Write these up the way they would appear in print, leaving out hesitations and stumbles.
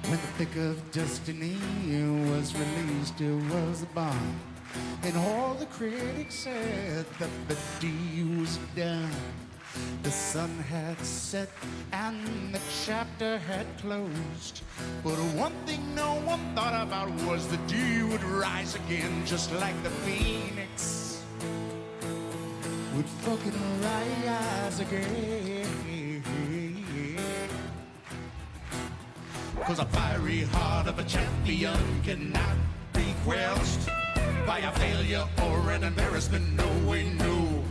When the pick of destiny was released, it was a bomb. And all the critics said that the deal was done. The sun had set and the chapter had closed. But one thing no one thought about was the deal would rise again, just like the Phoenix would fucking rise again. 'Cause a fiery heart of a champion cannot be quenched by a failure or an embarrassment, no way, no.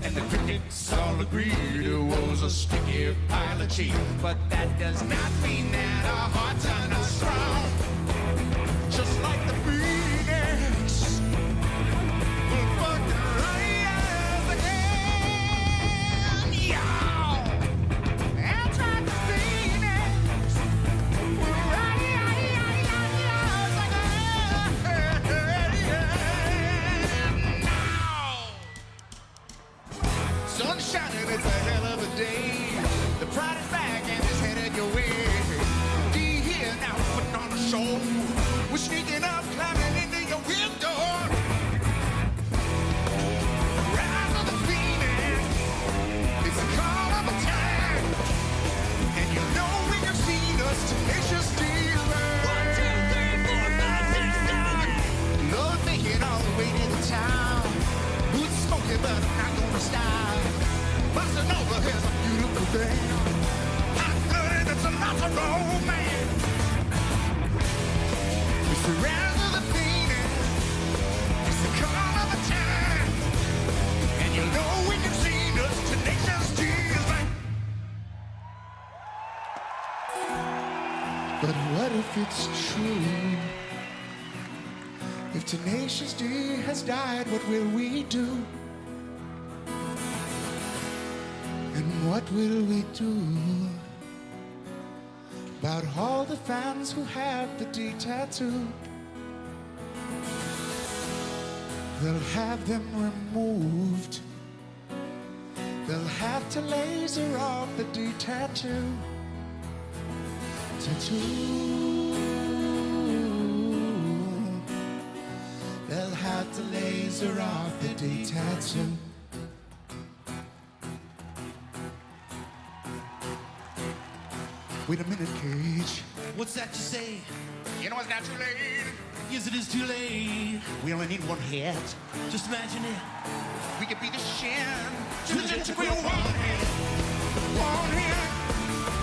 And the critics all agreed it was a sticky pile of cheese. But that does not mean that our hearts are not strong. Just like the Phoenix will fucking rise again. Y'all, that's right, the Phoenix will rise again. Now, sun shining, it's a hell of a day. The pride is back and it's headed your way. D here now, putting on a show. We're sneaking up, climbing into your window. Rise of the Phoenix, it's the call of a time. And you know when you've seen us, tenacious dealers. 1, 2, 3, 4, 5, 6, 7. Lord, make it all the way to the town. Wood smoking, but I'm not gonna stop. Busting over here's a beautiful thing. Hot blooded, it's a lot of romance. It's the rise of the Phoenix. It's the call of a time. And you know when you've seen us, tenacious dealers. But what if it's true? If Tenacious D has died, what will we do? And what will we do about all the fans who have the D tattoo? They'll have them removed. They'll have to laser off the D tattoo. They'll have to laser off the D tattoo. Wait a minute, Cage. What's that you say? You know it's not too late. Yes, it is too late. We only need one hit. Just imagine it. We could be the Shin To the gentleman, one hand. One hand.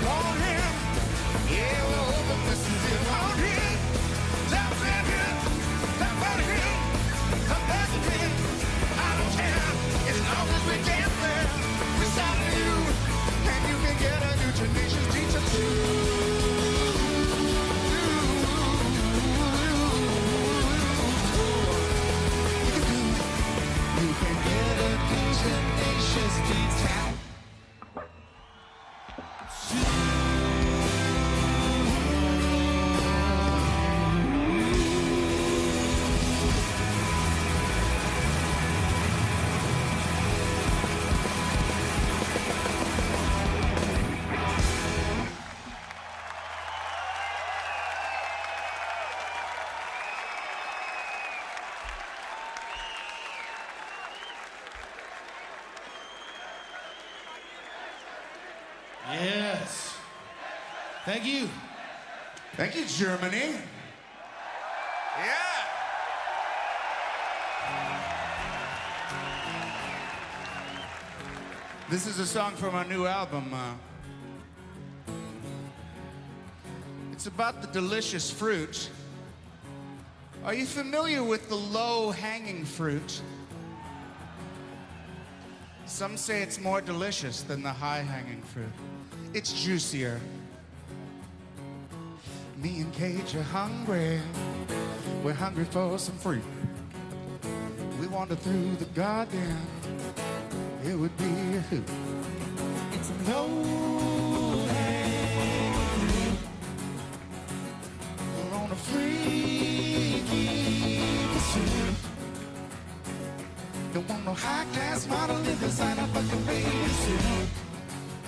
One hand. Yeah, we're hoping this is it. One hand. Tap that hand. Tap that hand. Tap that hand. I don't care. As long as we get there. We're starting you. And you can get a new Tenacious D tattoo. You can get a new Tenacious D tattoo. Yes. Thank you. Thank you, Germany. Yeah. This is a song from our new album. It's about the delicious fruit. Are you familiar with the low-hanging fruit? Some say it's more delicious than the high-hanging fruit. It's juicier. Me and Cage are hungry. We're hungry for some fruit. We wander through the garden. It would be a hoot. It's a low-hanging fruit. We're on a freaky pursuit. Don't want no high-class model in designer fucking baby suit.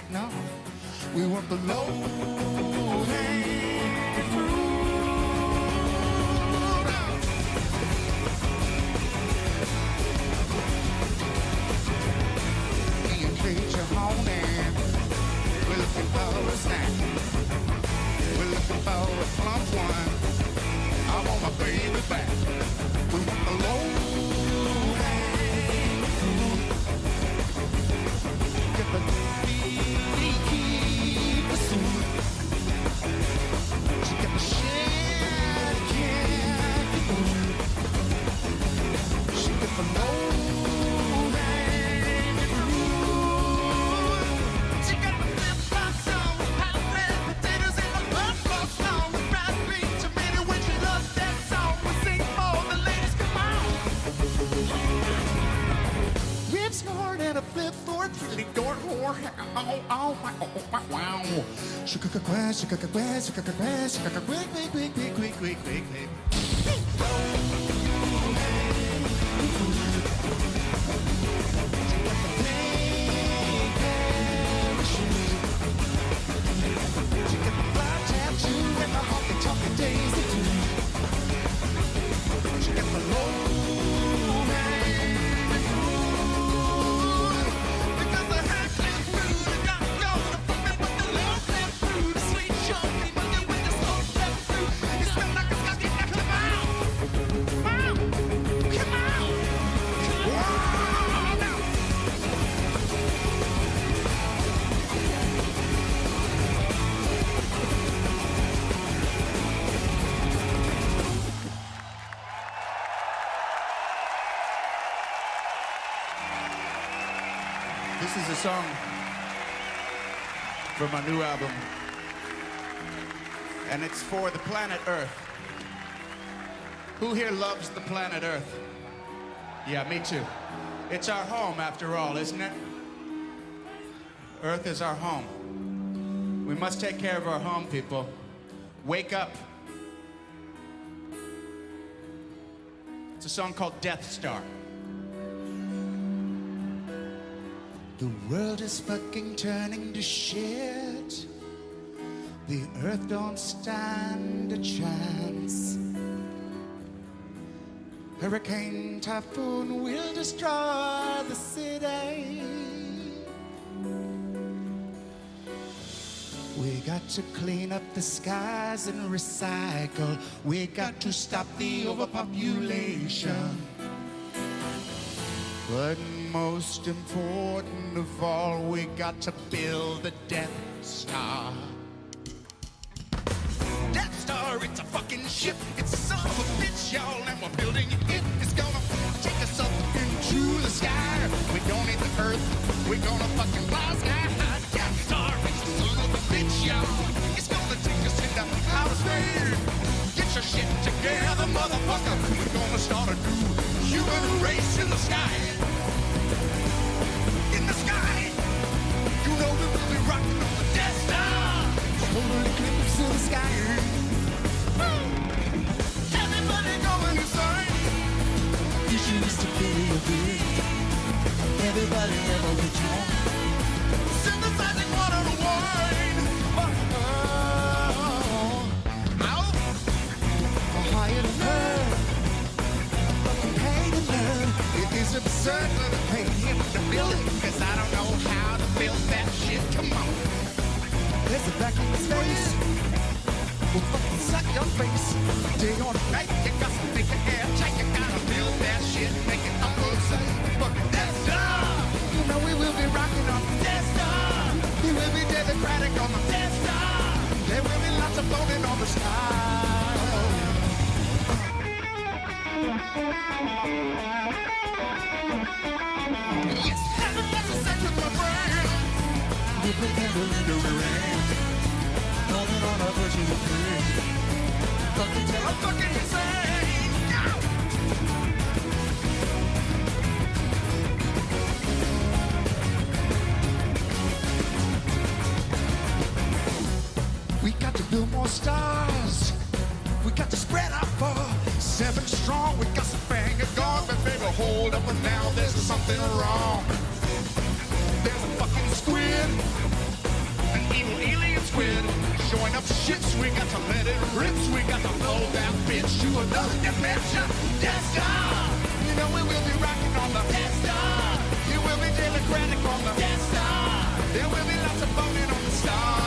No, we want the low-hanging fruit. Me and Kate are honing. We're looking for a snack. We're looking for a plump one. I want my baby back. We want the low-hanging fruit. Get the freaky pursuit. She got the shit can't food. She got the low-hanging fruit. She got the flip-flops on with hot-red potatoes and the lunchbox on with fried green tomato. When she loves that song, we sing for the ladies. Come on. Ribs hard and a flip fork, really door whore. Oh, wow. Shaka quack, shaka quack, shaka quack, shaka quick. She got the fly tattoo and the honky-tonky daisy too. She got the low-hanging fruit. Because the high-class fruit is not gonna fuck me with the low-class fruit. The sweet, chunky, money with the slow-class fruit. It smells like a skunky. Now come on! Come on! Now! This is a song from our new album, and it's for the planet Earth. Who here loves the planet Earth? Yeah, me too. It's our home, after all, isn't it? Earth is our home. We must take care of our home, people. Wake up. It's a song called Death Star. The world is fucking turning to shit. The earth don't stand a chance. Hurricane, typhoon will destroy the city. We got to clean up the skies and recycle. We got to stop the overpopulation. But most important of all, we got to build the Death Star. Death Star, it's a fucking ship. It's a son of a bitch, y'all, and we're building it. It's gonna take us up into the sky. We don't need the earth. We're gonna fucking fly sky high. Death Star, it's a son of a bitch, y'all. It's gonna take us into outer space. Get your shit together, motherfucker. We're gonna start a new human race in the sky. In the sky, you know we will be rocking on the Death Star. Solar eclipse in the sky. Woo! Everybody going inside. Vision is to be a big. Everybody ever return. Synthesizing water and wine. Out. Higher than earth. Pain and learn. It is absurd for the pain to build it, cause I don't know how to build that shit. Come on. There's a vacuum in space. We'll fucking suck your face. Day on the night, you got to make the air tight. You gotta build that shit, make it up, say, fucking Death Star. You know we will be rocking on pretend to do me rain. Nothing on a virtue of pain. Fucking tell I'm fucking insane. We got to build more stars. We got to spread out for 7 strong. We got some bang of God, but baby, hold up and now there's something wrong. There's a fucking squid, an evil alien squid, showing up shits. We got to let it rip. We got to blow that bitch to another dimension. Death Star. You know we will be rocking on the Death Star. You will be democratic on the Death Star. There will be lots of boning on the star.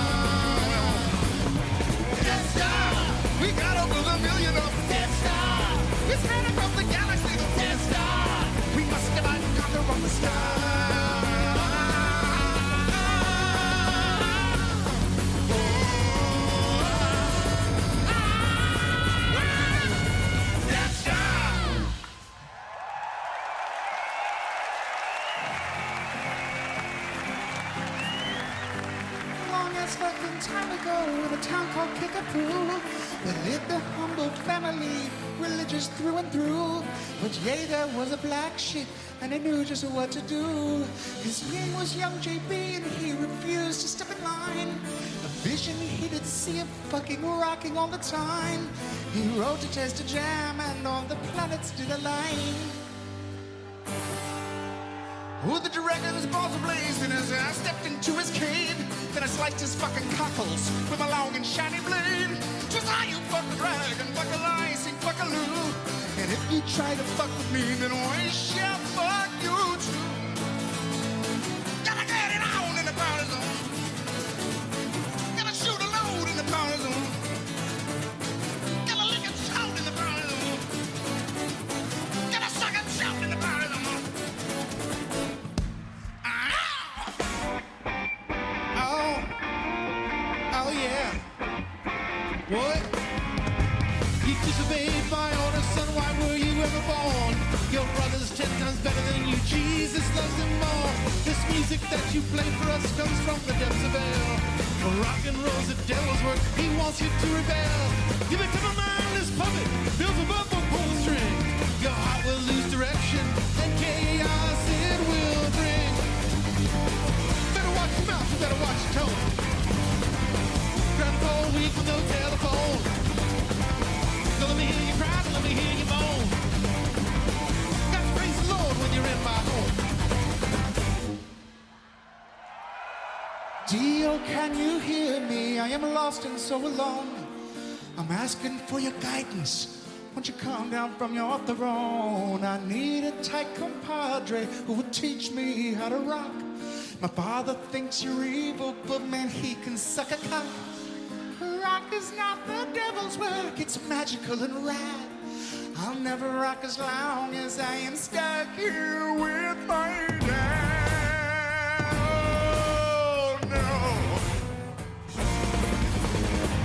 Death Star. We got over 1 million of Death Star. We're spread across the galaxy, the Death Star. We must divide and conquer on the star. Death Star. Long as fucking time ago in a town called Kickapoo, there lived a humble family, religious through and through. But yea, there was a black sheep, and he knew just what to do. His name was young JB, and he refused to step in line. A vision he did see of fucking rocking all the time. He wrote to test a jam, and all the planets did align. Oh, the dragon's balls ablazing as I stepped into his cave. Then I sliced his fucking cockles with my long and shiny blade. Just how you fuck the dragon, fuck a lie, sing fuck a loo. And if you try to fuck with me, then we shall fuck you too. Gotta get it on in the power zone. Gotta shoot a load in the power zone. Gotta lick and shout in the power zone. Gotta suck and shout in the power zone. Oh yeah. What? You disobeyed my orders, son, why were you ever born? Your brother's 10 times better than you, Jesus loves him more. This music that you play for us comes from the depths of hell. Rock and roll's the devil's work, he wants you to rebel. You become a mindless puppet, built above a pull string. Your heart will lose direction, and chaos it will bring. Better watch your mouth, you better watch your tone. Grab a whole week with no telephone. So let me hear you cry, let me hear you moan. Got to praise the Lord when you're in my home. Dio, can you hear me? I am lost and so alone. I'm asking for your guidance. Won't you come down from your throne? I need a tight compadre who will teach me how to rock. My father thinks you're evil, but man, he can suck a cock. Rock is not the devil's work, it's magical and rad. I'll never rock as long as I am stuck here with my dad. Oh no.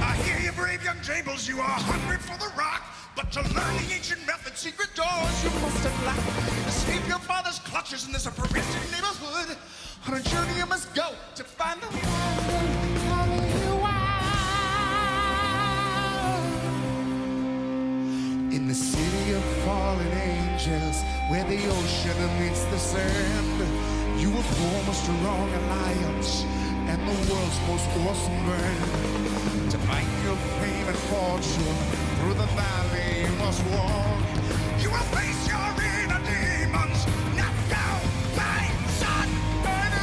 I hear you, brave young Jables, you are hungry for the rock. But to learn the ancient method, secret doors you must unlock. Escape your father's clutches in this oppressive neighborhood. On a journey you must go to find the one you are. In the city of fallen angels, where the ocean meets the sand, you will form a strong alliance and the world's most awesome band. To find your fame and fortune, through the valley you must walk. You will face your inner demons, not down by sun and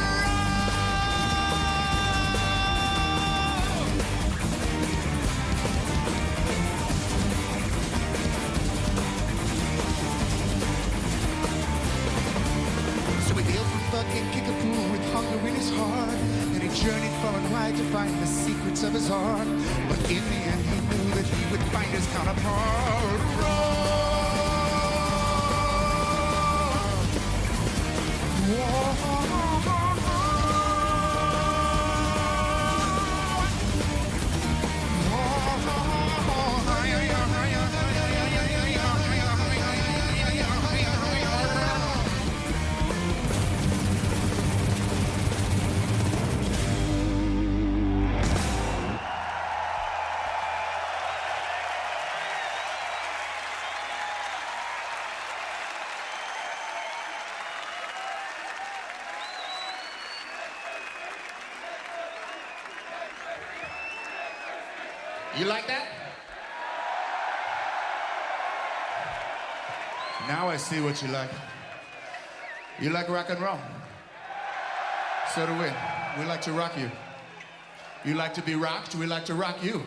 So he hailed from fucking Kickapoo with hunger in his heart, and he journeyed far and wide to find the secrets of his art. But in the end he knew that he would find his counterpart. You like that? Now I see what you like. You like rock and roll. So do we. We like to rock you. You like to be rocked, we like to rock you.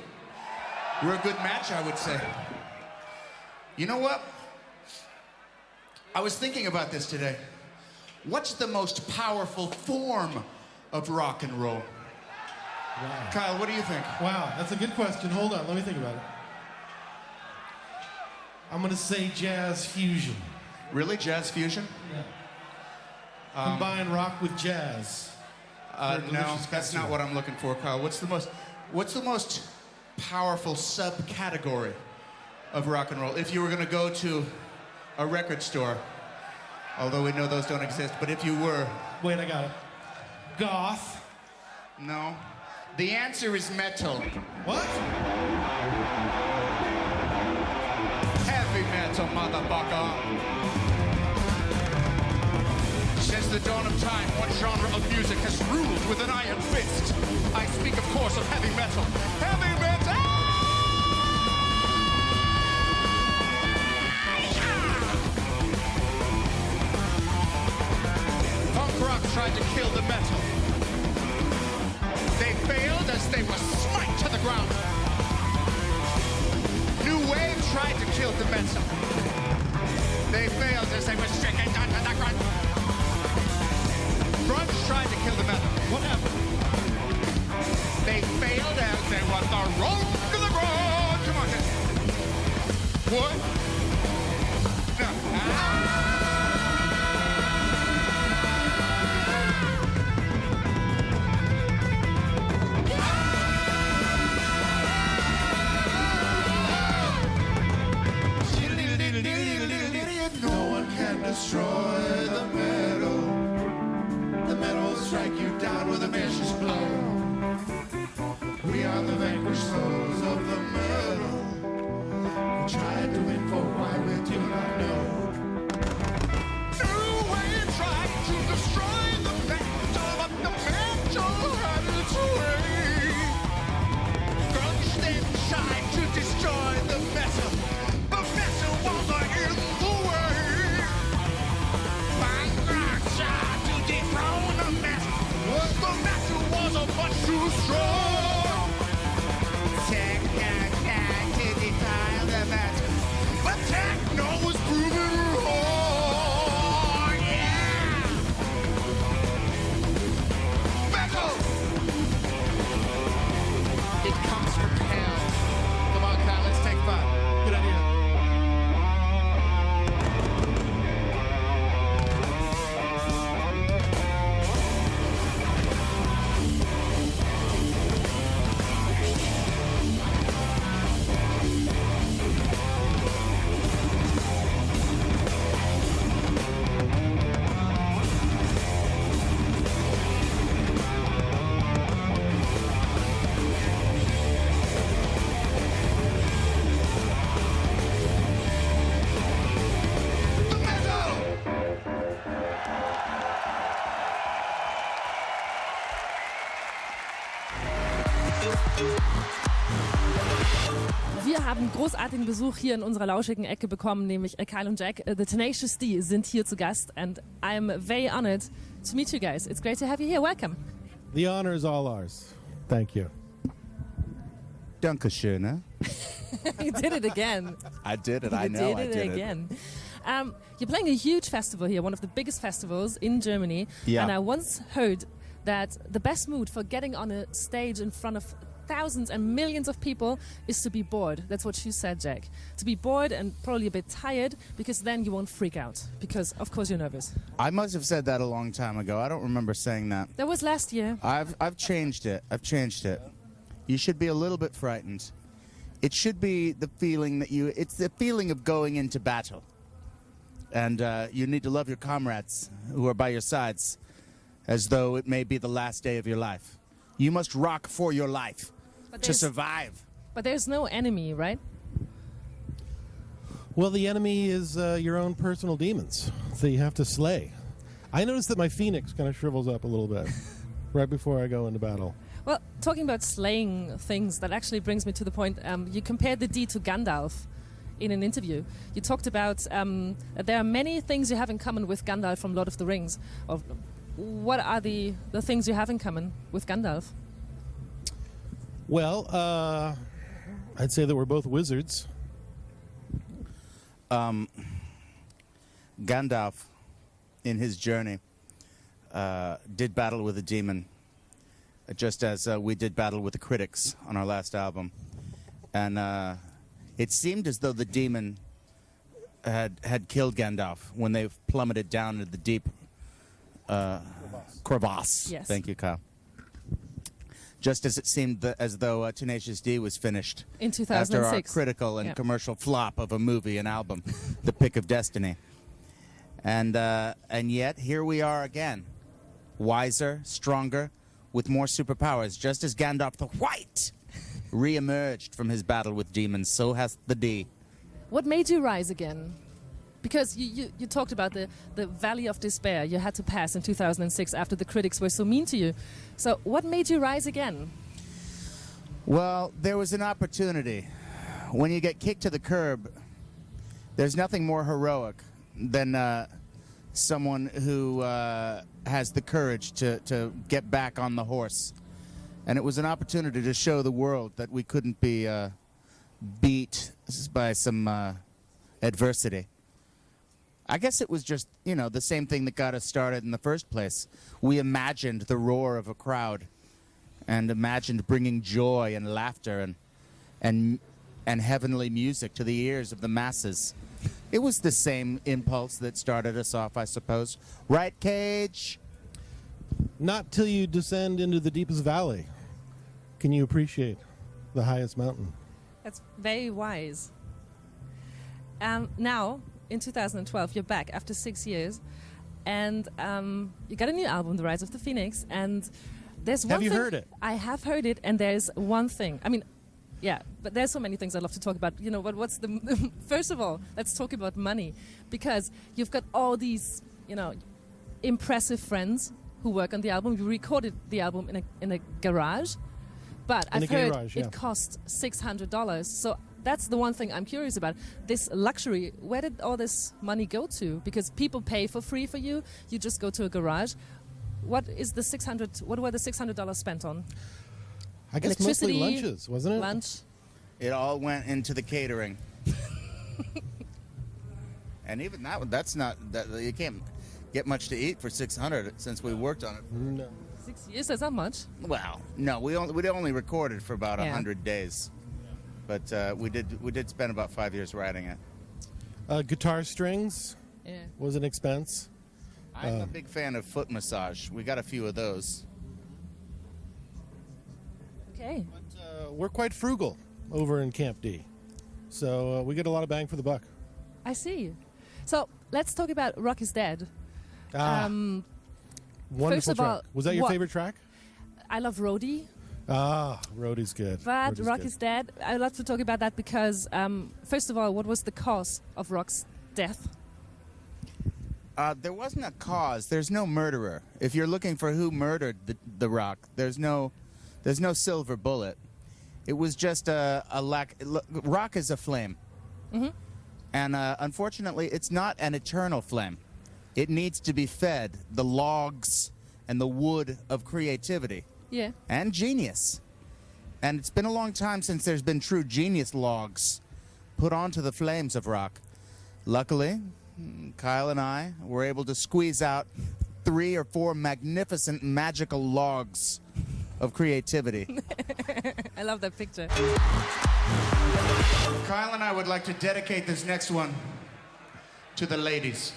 We're a good match, I would say. You know what? I was thinking about this today. What's the most powerful form of rock and roll? Wow. Kyle, what do you think? Wow, that's a good question. Hold on, let me think about it. I'm gonna say jazz fusion. Really? Jazz fusion? Yeah. Combine rock with jazz. No, that's not what I'm looking for, Kyle. What's the most powerful subcategory of rock and roll? If you were gonna go to a record store, although we know those don't exist, but if you were... Wait, I got it. Goth. No. The answer is metal. What? Heavy metal, motherfucker. Since the dawn of time, one genre of music has ruled with an iron fist. I speak, of course, of heavy metal. Heavy metal! Punk rock tried to kill the metal. They failed as they were smite to the ground. New wave tried to kill the metal. They failed as they were stricken down to the ground. Grunge tried to kill the metal. What happened? They failed as they were thrown to the ground. Come on, guys. What? No. No one can destroy the metal. The metal will strike you down with a vicious blow. We are the vanquished souls of the metal. We tried to info why we do not know. New way tried to destroy the metal, but the metal had its way. Grunge then tried to destroy the metal. The metal was in the way. Punk rock tried to dethrone the metal. The metal was much too strong. Techno tried to defile the metal, but techno was proven wrong. Yeah! Metal! It comes from hell. Come on, Kyle, let's take 5. Good idea. Wir haben großartigen Besuch hier in unserer lauschigen Ecke bekommen, nämlich Kyle und Jack. The Tenacious sind hier zu Gast, and I'm very honored to meet you guys. It's great to have you here. Welcome. The honor is all ours. Thank you. Dankeschön. You did it again. I did it. I You know. did I it did again. You're playing a huge festival here, one of the biggest festivals in Germany. Yeah. And I once heard that the best mood for getting on a stage in front of thousands and millions of people is to be bored. That's what you said, Jack. To be bored and probably a bit tired, because then you won't freak out. Because, of course, you're nervous. I must have said that a long time ago. I don't remember saying that. That was last year. I've changed it. I've changed it. You should be a little bit frightened. It should be the feeling that it's the feeling of going into battle. And you need to love your comrades who are by your sides as though it may be the last day of your life. You must rock for your life to survive. But there's no enemy, right? Well, the enemy is your own personal demons that you have to slay. I noticed that my Fenix kind of shrivels up a little bit right before I go into battle. Well, talking about slaying things, that actually brings me to the point. You compared the D to Gandalf in an interview. You talked about that there are many things you have in common with Gandalf from Lord of the Rings. What are the things you have in common with Gandalf? Well, I'd say that we're both wizards. Gandalf, in his journey, did battle with a demon, just as we did battle with the critics on our last album. And it seemed as though the demon had killed Gandalf when they plummeted down into the deep crevasse. Yes. Thank you, Kyle. Just as it seemed as though Tenacious D was finished In after 2006. our critical and Yep. commercial flop of a movie and album, The Pick of Destiny. And yet, here we are again, wiser, stronger, with more superpowers. Just as Gandalf the White re-emerged from his battle with demons, so has the D. What made you rise again? Because you talked about the valley of despair you had to pass in 2006 after the critics were so mean to you. So what made you rise again? Well, there was an opportunity. When you get kicked to the curb, there's nothing more heroic than someone who has the courage to get back on the horse. And it was an opportunity to show the world that we couldn't be beat by some adversity. I guess it was just, the same thing that got us started in the first place. We imagined the roar of a crowd and imagined bringing joy and laughter and heavenly music to the ears of the masses. It was the same impulse that started us off, I suppose. Right, Cage? Not till you descend into the deepest valley can you appreciate the highest mountain. That's very wise. Now, in 2012, you're back after 6 years, and you got a new album, The Rise of the Phoenix, and there's one Have you thing- heard it? I have heard it, and there's one thing. I mean, yeah, but there's so many things I'd love to talk about. But what's the... First of all, let's talk about money, because you've got all these, impressive friends who work on the album. You recorded the album in a garage, but In a I've heard garage, yeah. it cost $600. So that's the one thing I'm curious about. This luxury, where did all this money go to? Because people pay for free for you. You just go to a garage. What were the $600 spent on? I guess mostly Electricity, lunches, wasn't it? Lunch. It all went into the catering. And even that's not... you can't get much to eat for $600 since we worked on it. No. 6 years, that's not much. Well, no, we only recorded for about Yeah. 100 days. But we did spend about 5 years writing it. Guitar strings Yeah. was an expense. I'm a big fan of foot massage. We got a few of those. Okay. But we're quite frugal over in Camp D. So we get a lot of bang for the buck. I see. So let's talk about Rock is Dead. Wonderful first of track. all, Was that your what- favorite track? I love Roadie, Roadie's good. but Roadie's Rock good. is Dead. I love to talk about that because, first of all, what was the cause of Rock's death? There wasn't a cause. There's no murderer. If you're looking for who murdered the Rock, there's no silver bullet. It was just a lack. Rock is a flame, and unfortunately, it's not an eternal flame. It needs to be fed the logs and the wood of creativity Yeah. and genius. And it's been a long time since there's been true genius logs put onto the flames of rock. Luckily, Kyle and I were able to squeeze out 3 or 4 magnificent magical logs of creativity. I love that picture. Kyle and I would like to dedicate this next one to the ladies.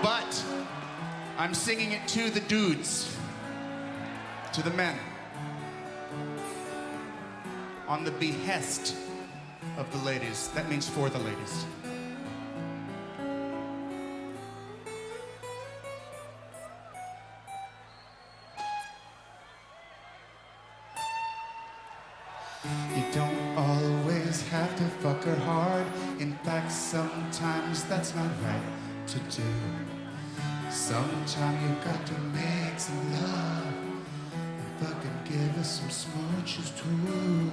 But I'm singing it to the dudes, to the men, on the behest of the ladies. That means for the ladies. You don't always have to fuck her hard. In fact, sometimes that's not right to do. Sometime you got to make some love. Fucking give us some smooches too.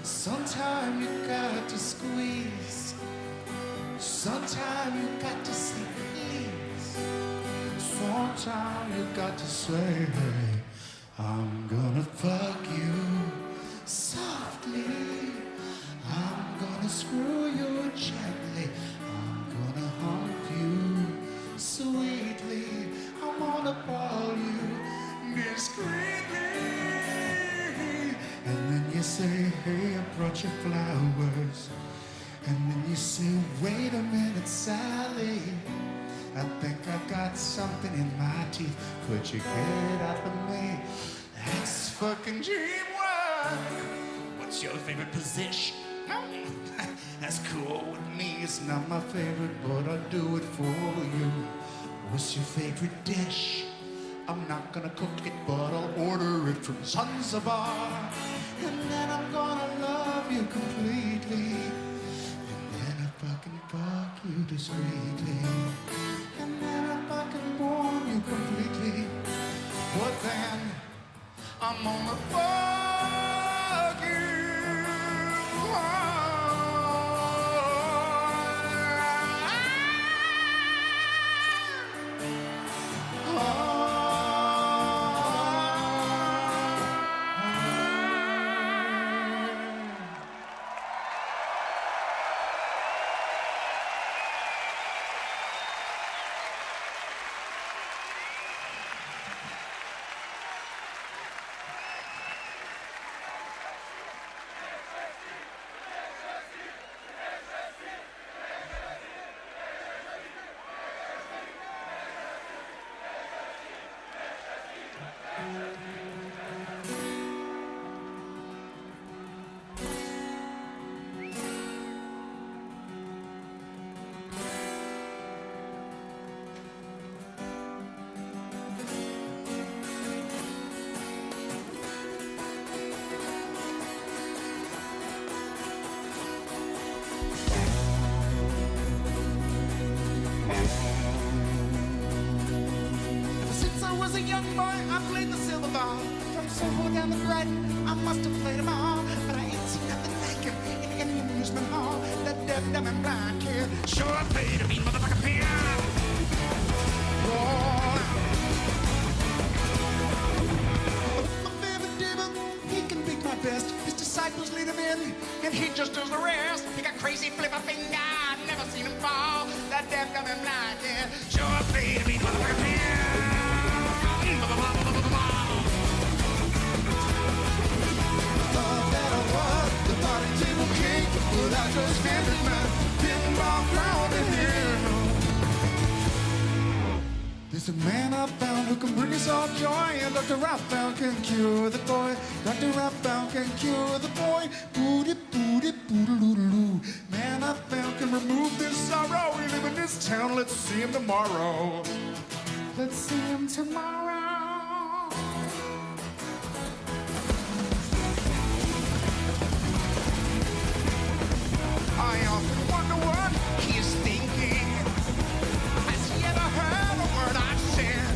Sometime you got to squeeze. Sometime you got to say please. Sometime you got to say, hey, I'm gonna fuck you softly. I'm gonna screw you gently. I'm gonna hump you sweetly. I'm gonna ball you discreetly. And then you say, hey, I brought you flowers. And then you say, wait a minute, Sally. I think I got something in my teeth. Could you get it out of me? That's fucking teamwork. What's your favorite position? That's cool with me. It's not my favorite, but I'll do it for you. What's your favorite dish? I'm not gonna cook it, but I'll order it from Zanzibar. And then I'm gonna love you completely. And then I fucking fuck you discreetly. And then I fucking warm you completely. But then I'm gonna fuck you. A young boy, I played the silver ball. From Soho down to Brighton, I must have played them all. But I ain't seen nothing like him in any amusement hall. That deaf, dumb, and blind kid sure played a mean motherfucking piano. Oh. My favorite demon, he can beat my best. His disciples lead him in, and he just does the rest. He got crazy flipper finger, I've never seen him fall. That deaf, dumb, and blind kid sure played a mean motherfucking piano. But I just handed my pinball crown to him. There's a man I found who can bring us all joy, and Dr. Raphael can cure the boy. Dr. Raphael can cure the boy. Booty, booty, boodaloo. Man I found can remove this sorrow. We live in this town, let's see him tomorrow. Let's see him tomorrow. I often wonder what he is thinking. Has he ever heard a word I've said?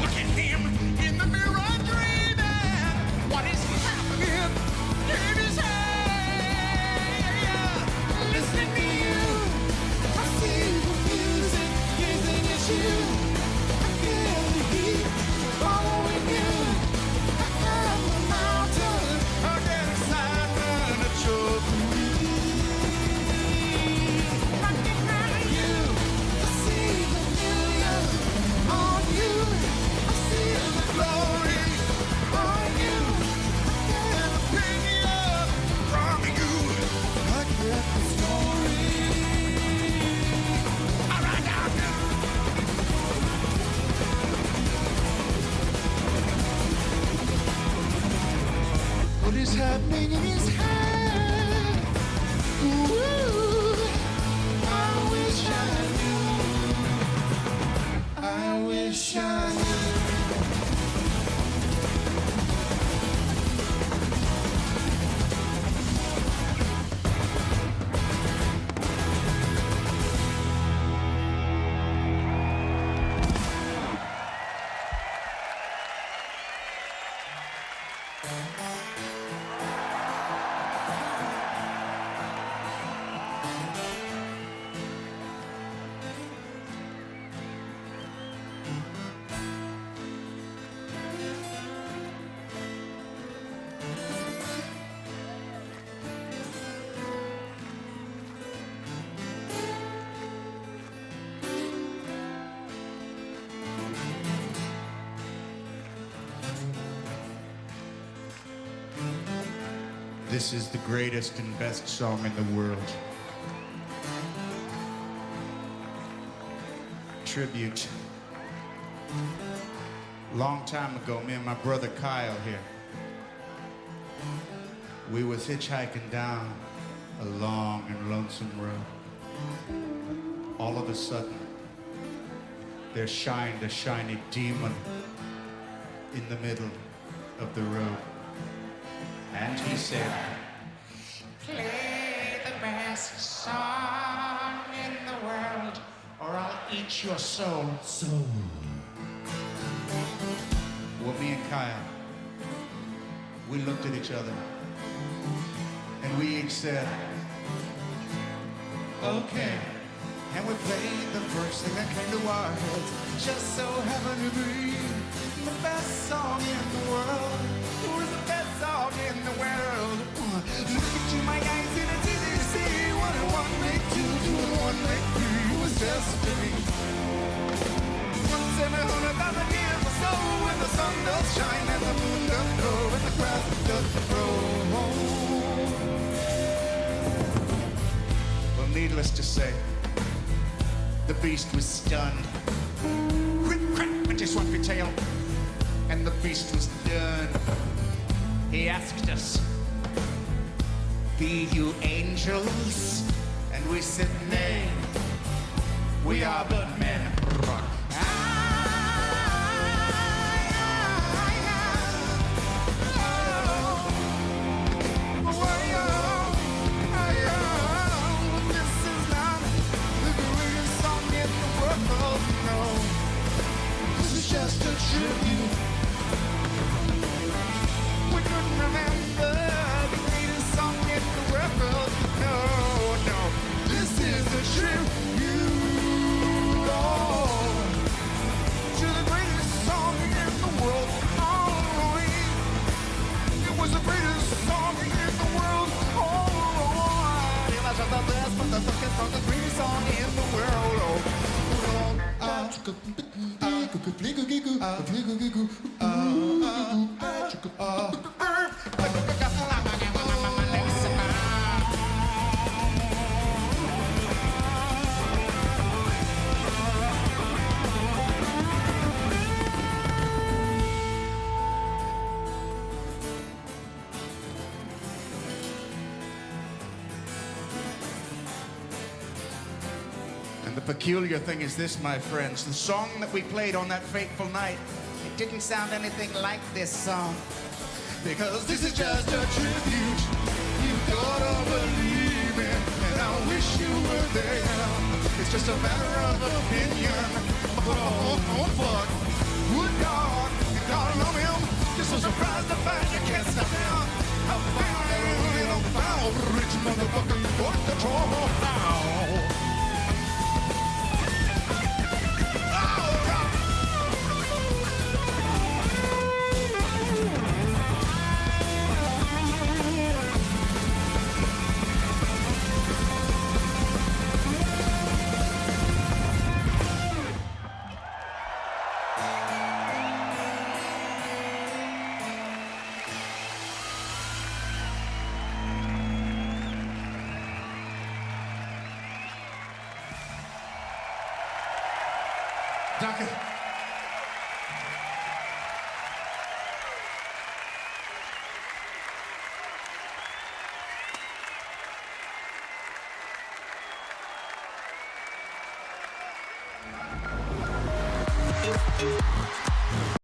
Look at him in the mirror dreaming. What is happening in his head? Listening to you, I see the music gazing at you. I can't This is the greatest and best song in the world. Tribute. Long time ago, me and my brother Kyle here, we was hitchhiking down a long and lonesome road. All of a sudden, there shined a shiny demon in the middle of the road. And he said, "Play the best song in the world, or I'll eat your soul." Well, me and Kyle, we looked at each other, and we each said, "Okay." And we played the first thing that came to our heads. Just so happened to be the best song in the world. Who is the best song in the world? Look into my eyes and it's easy to see what a one make two, two and one make three was destiny. Once every 100,000 years or so, when the sun does shine and the moon does glow and the grass does grow. Well, needless to say, the beast was stunned. Quick, crack, went his swampy tail, and the beast was done. He asked us, "Be you angels?" And we said, "Nay, we are but men." Just a tribute. We couldn't remember the greatest song in the world. No, no, this is a tribute, oh, to the greatest song in the world. Oh, it was the greatest song in the world. Oh, it was the best, but the second song, the greatest song in the world. Oh, And the peculiar thing is this, my friends, the song that we played on that fateful night, it didn't sound anything like this song. Because this is just a tribute, you gotta believe it, and I wish you were there. It's just a matter of opinion, but oh fuck, good God, you gotta love him. You're so surprised to find you can't stop him. I'm feeling a foul, rich motherfucker, you got control now. Danke.